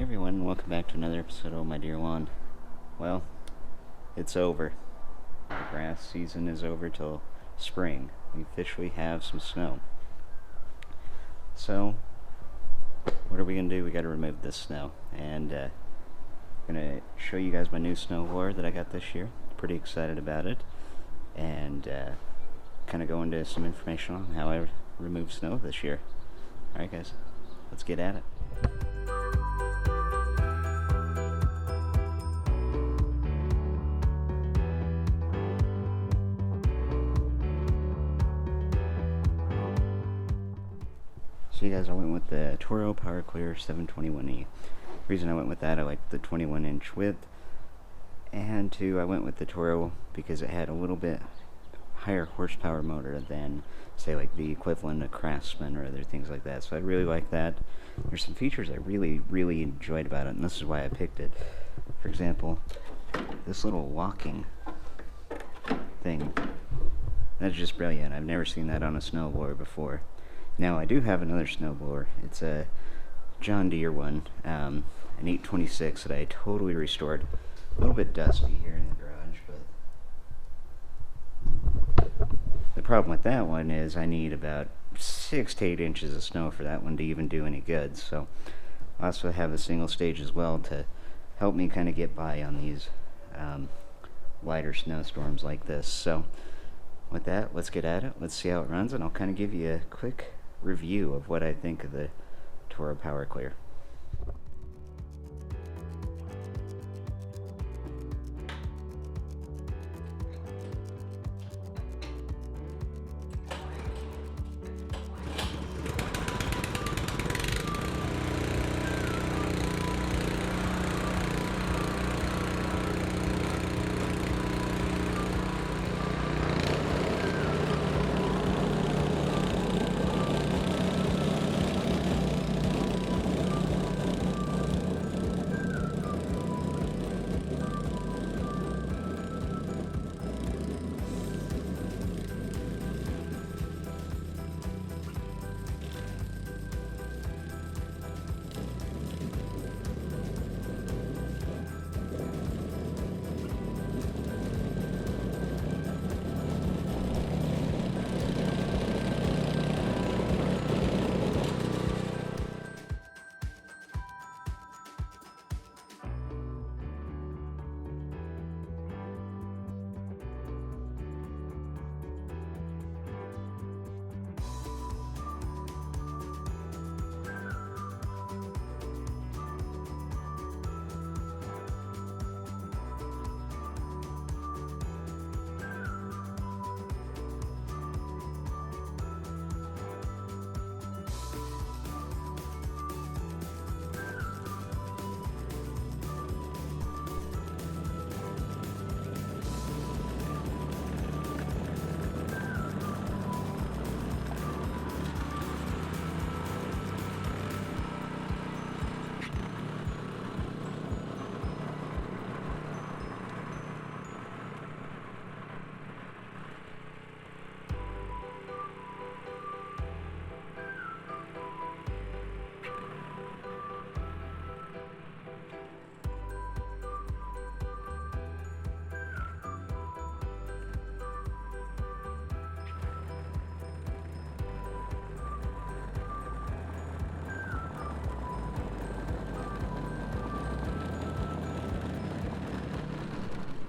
Hey everyone, and welcome back to another episode of My Dear Lawn. Well, it's over. The grass season is over till spring. We officially have some snow. So, what are we going to do? We got to remove this snow. And I'm going to show you guys my new snowblower that I got this year. Pretty excited about it. And kind of go into some information on how I remove snow this year. Alright guys, let's get at it. So you guys, I went with the Toro Power Clear 721E. The reason I went with that, I liked the 21-inch width. And two, I went with the Toro because it had a little bit higher horsepower motor than, say, like the equivalent of Craftsman or other things like that. So I really like that. There's some features I really enjoyed about it, and this is why I picked it. For example, this little locking thing. That's just brilliant. I've never seen that on a snowblower before. Now, I do have another snowblower. It's a John Deere one, an 826 that I totally restored. A little bit dusty here in the garage, but the problem with that one is I need about 6 to 8 inches of snow for that one to even do any good. So I also have a single stage as well to help me kind of get by on these lighter snowstorms like this. So with that, let's get at it. Let's see how it runs, and I'll kind of give you a quick review of what I think of the Toro Power Clear.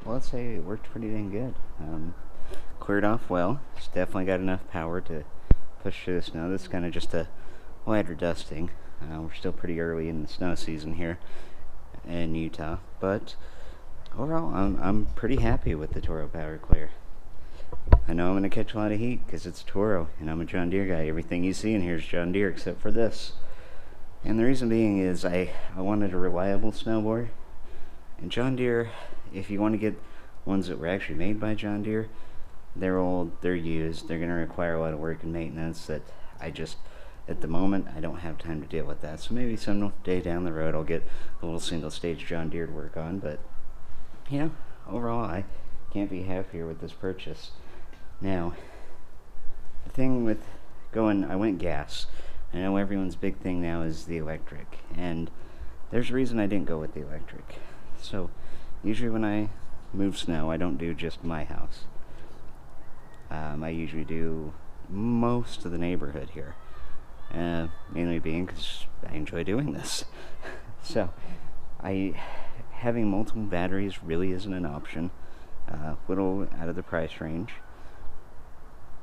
Well, I'd say it worked pretty dang good. Cleared off well. It's definitely got enough power to push through the snow. This is kind of just a lighter dusting. We're still pretty early in the snow season here in Utah, but overall, I'm pretty happy with the Toro Power Clear. I know I'm going to catch a lot of heat because it's Toro, and I'm a John Deere guy. Everything you see in here is John Deere except for this. And the reason being is I wanted a reliable snowboard. And John Deere, if you want to get ones that were actually made by John Deere, they're old, they're used, they're going to require a lot of work and maintenance that at the moment, I don't have time to deal with that. So maybe some day down the road I'll get a little single stage John Deere to work on. But, you know, overall I can't be happier with this purchase. Now, the thing with I went gas. I know everyone's big thing now is the electric, and there's a reason I didn't go with the electric. So, usually when I move snow, I don't do just my house. I usually do most of the neighborhood here. Mainly being because I enjoy doing this. So, having multiple batteries really isn't an option. Little out of the price range.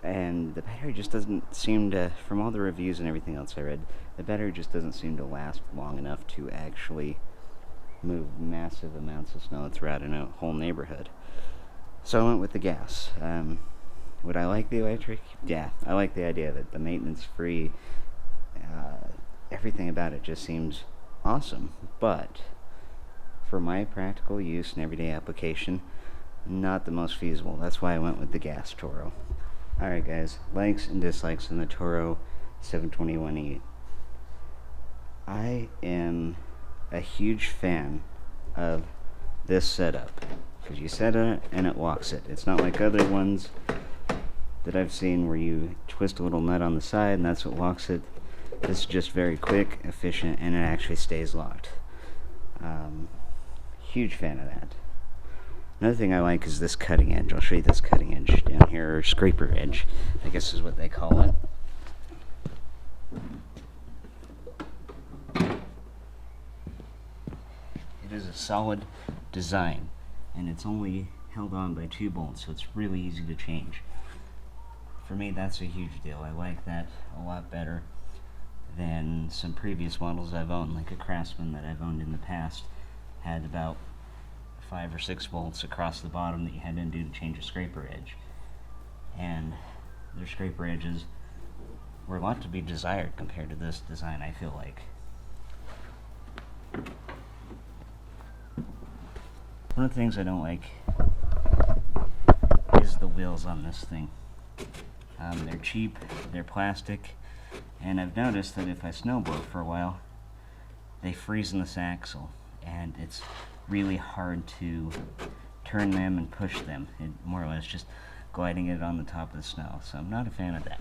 And the battery just doesn't seem to, from all the reviews and everything else I read, the battery just doesn't seem to last long enough to actually move massive amounts of snow throughout a whole neighborhood. So I went with the gas. Would I like the electric? Yeah, I like the idea of it. The maintenance free, everything about it just seems awesome. But for my practical use and everyday application, not the most feasible. That's why I went with the gas Toro. Alright guys, likes and dislikes on the Toro 721E. I am a huge fan of this setup, because you set it and it walks it. It's not like other ones that I've seen where you twist a little nut on the side and that's what locks it. This is just very quick, efficient, and it actually stays locked. Huge fan of that. Another thing I like is this cutting edge. I'll show you this cutting edge down here, or scraper edge, I guess is what they call it. It is a solid design, and it's only held on by 2 bolts, so it's really easy to change. For me, that's a huge deal. I like that a lot better than some previous models I've owned, like a Craftsman that I've owned in the past had about 5 or 6 bolts across the bottom that you had to undo to change a scraper edge. And their scraper edges were a lot to be desired compared to this design, I feel like. One of the things I don't like is the wheels on this thing. They're cheap, they're plastic, and I've noticed that if I snowblow for a while, they freeze in this axle, and it's really hard to turn them and push them. It more or less just gliding it on the top of the snow, so I'm not a fan of that.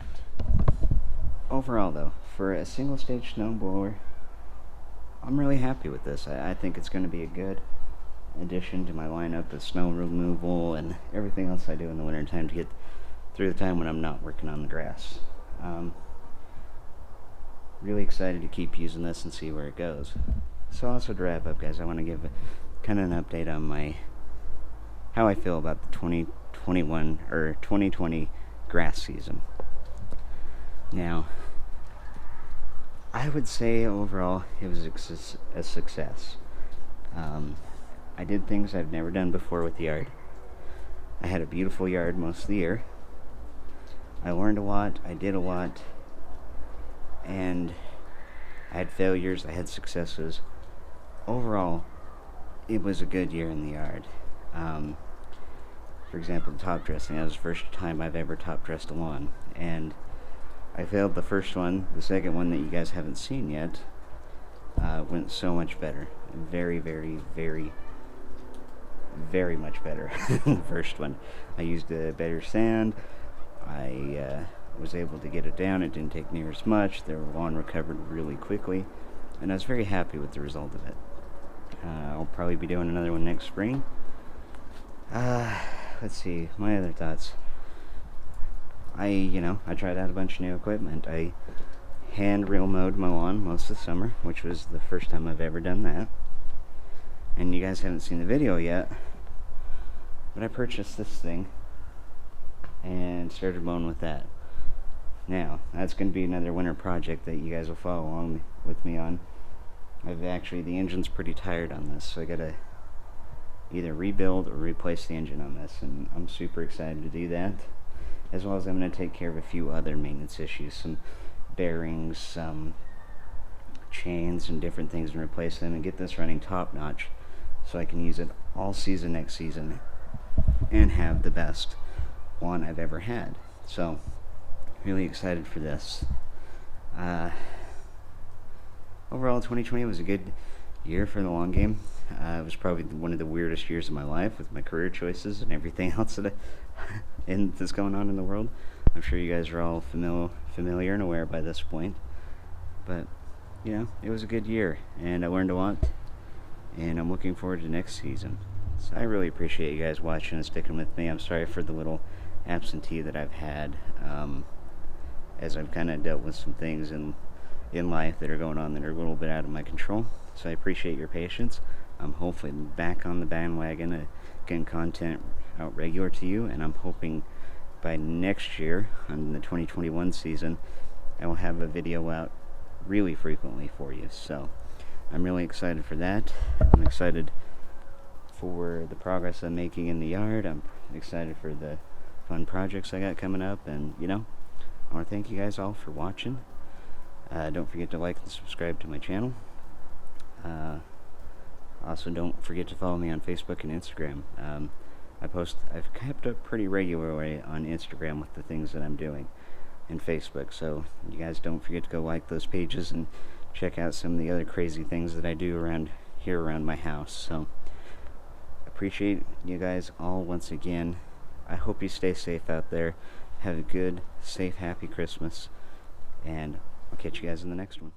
Overall though, for a single stage snowblower, I'm really happy with this. I think it's going to be a good addition to my lineup of snow removal and everything else I do in the wintertime to get through the time when I'm not working on the grass. Really excited to keep using this and see where it goes. So also to wrap up, guys, I want to give kind of an update on how I feel about the 2021 or 2020 grass season. Now, I would say overall it was a success. I did things I've never done before with the yard. I had a beautiful yard most of the year. I learned a lot, I did a lot, and I had failures, I had successes. Overall, it was a good year in the yard. For example, top dressing. That was the first time I've ever top dressed a lawn, and I failed the first one. The second one that you guys haven't seen yet went so much better. Very, very, very, very much better than the first one. I used a better sand. I was able to get it down. It didn't take near as much. The lawn recovered really quickly, and I was very happy with the result of it. I'll probably be doing another one next spring. Let's see, my other thoughts. I tried out a bunch of new equipment. I hand reel mowed my lawn most of the summer, which was the first time I've ever done that. And you guys haven't seen the video yet, but I purchased this thing and started mowing with that. Now, that's going to be another winter project that you guys will follow along with me on. The engine's pretty tired on this, so I gotta either rebuild or replace the engine on this, and I'm super excited to do that. As well as I'm going to take care of a few other maintenance issues, some bearings, some chains and different things, and replace them and get this running top notch so I can use it all season next season and have the best lawn I've ever had. So, really excited for this. Overall, 2020 was a good year for the long game. It was probably one of the weirdest years of my life with my career choices and everything else that's going on in the world. I'm sure you guys are all familiar and aware by this point. But, it was a good year, and I learned a lot. and I'm looking forward to next season. So I really appreciate you guys watching and sticking with me. I'm sorry for the little absentee that I've had, as I've kind of dealt with some things in life that are going on that are a little bit out of my control. So I appreciate your patience. I'm hopefully back on the bandwagon, getting content out regular to you, and I'm hoping by next year, on the 2021 season, I will have a video out really frequently for you. So I'm really excited for that. I'm excited for the progress I'm making in the yard. I'm excited for the fun projects I got coming up, and I want to thank you guys all for watching. Don't forget to like and subscribe to my channel. Also, don't forget to follow me on Facebook and Instagram. I've kept up pretty regularly on Instagram with the things that I'm doing, and Facebook, so you guys don't forget to go like those pages and check out some of the other crazy things that I do around my house. So appreciate you guys all once again. I hope you stay safe out there. Have a good, safe, happy Christmas, and I'll catch you guys in the next one.